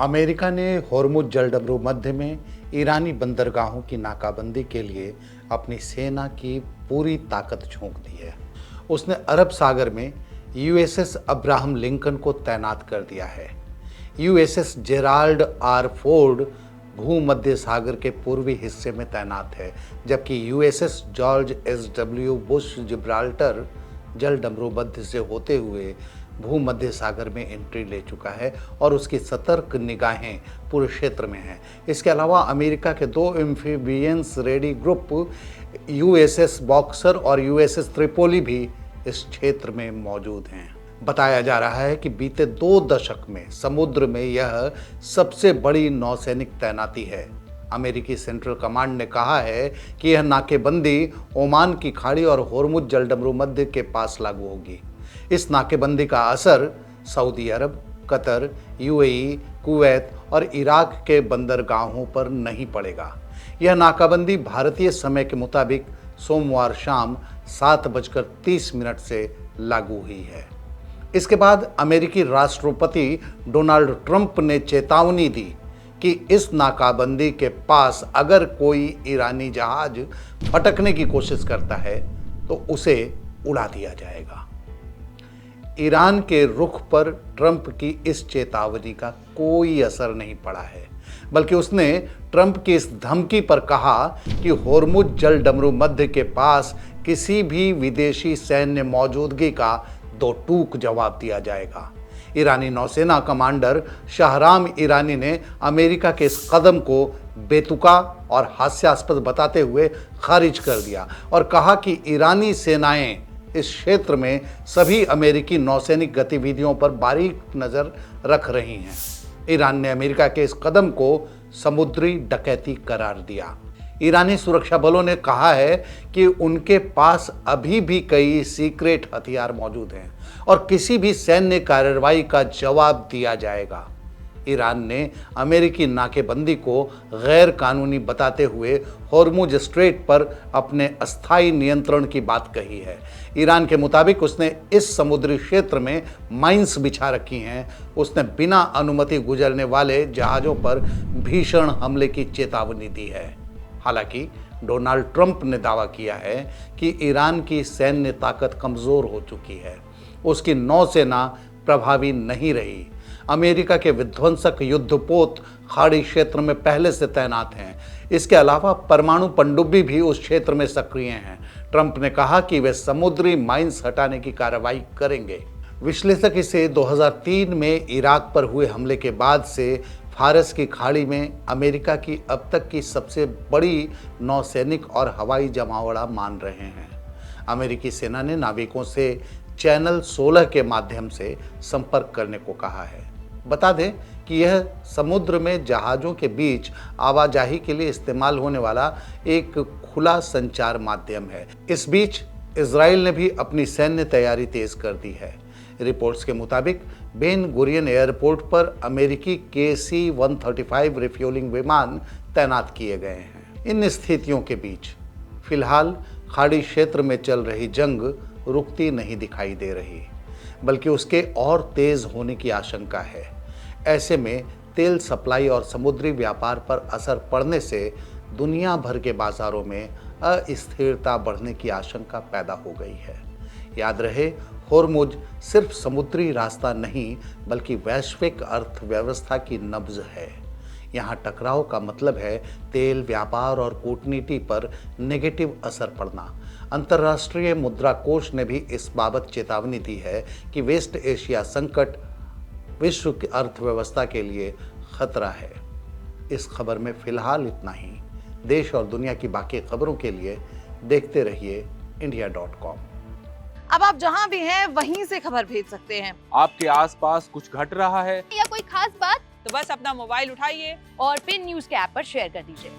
America ने होर्मुज जलडमरू मध्य में ईरानी बंदरगाहों की नाकाबंदी के लिए अपनी सेना की पूरी ताकत झोंक दी है। उसने अरब सागर में यूएसएस अब्राहम लिंकन को तैनात कर दिया है। यूएसएस जेराल्ड आर फोर्ड भूमध्य सागर के पूर्वी हिस्से में तैनात है, जबकि USS George S W Bush Gibraltar जलडमरू मध्य से होते हुए भूमध्य सागर में एंट्री ले चुका है और उसकी सतर्क निगाहें पूरे क्षेत्र में हैं। इसके अलावा अमेरिका के 2 amphibians ready group USS boxer और यूएसएस त्रिपोली भी इस क्षेत्र में मौजूद हैं। बताया जा रहा है कि बीते 2 दशक में समुद्र में यह सबसे बड़ी नौसैनिक तैनाती है। अमेरिकी सेंट्रल कमांड ने कहा है कि यह नाकेबंदी ओमान की खाड़ी और होर्मुज जलडमरू मध्य के पास लागू होगी। इस नाकेबंदी का असर सऊदी अरब, कतर, यूएई, कुवैत और इराक के बंदरगाहों पर नहीं पड़ेगा। यह नाकाबंदी भारतीय समय के मुताबिक सोमवार शाम 7:30 से लागू हुई है। इसके बाद अमेरिकी राष्ट्रपति डोनाल्ड ट्रंप ने चेतावनी दी कि इस नाकाबंदी के पास अगर कोई ईरानी जहाज फटकने की कोशिश करता है तो उसे उड़ा दिया जाएगा। ईरान के रुख पर ट्रंप की इस चेतावनी का कोई असर नहीं पड़ा है, बल्कि उसने ट्रंप की इस धमकी पर कहा कि होर्मुज जलडमरू मध्य के पास किसी भी विदेशी सैन्य मौजूदगी का 2 टूक जवाब दिया जाएगा। ईरानी नौसेना कमांडर शाहराम ईरानी ने अमेरिका के इस कदम को बेतुका और हास्यास्पद बताते हुए खारिज कर दिया और कहा कि ईरानी सेनाएं इस क्षेत्र में सभी अमेरिकी नौसैनिक गतिविधियों पर बारीक नज़र रख रही हैं। ईरान ने अमेरिका के इस कदम को समुद्री डकैती करार दिया। ईरानी सुरक्षा बलों ने कहा है कि उनके पास अभी भी कई सीक्रेट हथियार मौजूद हैं और किसी भी सैन्य कार्रवाई का जवाब दिया जाएगा। ईरान ने अमेरिकी नाकेबंदी को गैर कानूनी बताते हुए होर्मुज स्ट्रेट पर अपने अस्थायी नियंत्रण की बात कही है। ईरान के मुताबिक उसने इस समुद्री क्षेत्र में माइंस बिछा रखी हैं। उसने बिना अनुमति गुजरने वाले जहाज़ों पर भीषण हमले की चेतावनी दी है। हालांकि डोनाल्ड ट्रंप ने दावा किया है कि ईरान की सैन्य ताकत कमज़ोर हो चुकी है, उसकी नौसेना प्रभावी नहीं रही। अमेरिका के विध्वंसक युद्धपोत खाड़ी क्षेत्र में पहले से तैनात हैं। इसके अलावा परमाणु पनडुब्बी भी उस क्षेत्र में सक्रिय हैं। ट्रंप ने कहा कि वे समुद्री माइंस हटाने की कार्रवाई करेंगे। विश्लेषक इसे 2003 में इराक पर हुए हमले के बाद से फारस की खाड़ी में अमेरिका की अब तक की सबसे बड़ी नौसैनिक और हवाई जमावड़ा मान रहे हैं। अमेरिकी सेना ने नाविकों से चैनल 16 के माध्यम से संपर्क करने को कहा है। बता दें कि यह समुद्र में जहाज़ों के बीच आवाजाही के लिए इस्तेमाल होने वाला एक खुला संचार माध्यम है। इस बीच इजराइल ने भी अपनी सैन्य तैयारी तेज कर दी है। रिपोर्ट्स के मुताबिक बेन गुरियन एयरपोर्ट पर अमेरिकी KC-135 रिफ्यूलिंग विमान तैनात किए गए हैं। इन स्थितियों के बीच फिलहाल खाड़ी क्षेत्र में चल रही जंग रुकती नहीं दिखाई दे रही, बल्कि उसके और तेज होने की आशंका है। ऐसे में तेल सप्लाई और समुद्री व्यापार पर असर पड़ने से दुनिया भर के बाजारों में अस्थिरता बढ़ने की आशंका पैदा हो गई है। याद रहे, होर्मुज सिर्फ समुद्री रास्ता नहीं बल्कि वैश्विक अर्थव्यवस्था की नब्ज है। यहाँ टकराव का मतलब है तेल व्यापार और कूटनीति पर नेगेटिव असर पड़ना। अंतर्राष्ट्रीय मुद्रा कोष ने भी इस बाबत चेतावनी दी है कि वेस्ट एशिया संकट विश्व की अर्थव्यवस्था के लिए खतरा है। इस खबर में फिलहाल इतना ही। देश और दुनिया की बाकी खबरों के लिए देखते रहिए India.com। अब आप जहां भी हैं वहीं से खबर भेज सकते हैं। आपके आसपास कुछ घट रहा है या कोई खास बात, तो बस अपना मोबाइल उठाइए और फिर न्यूज़ के ऐप पर शेयर कर दीजिए।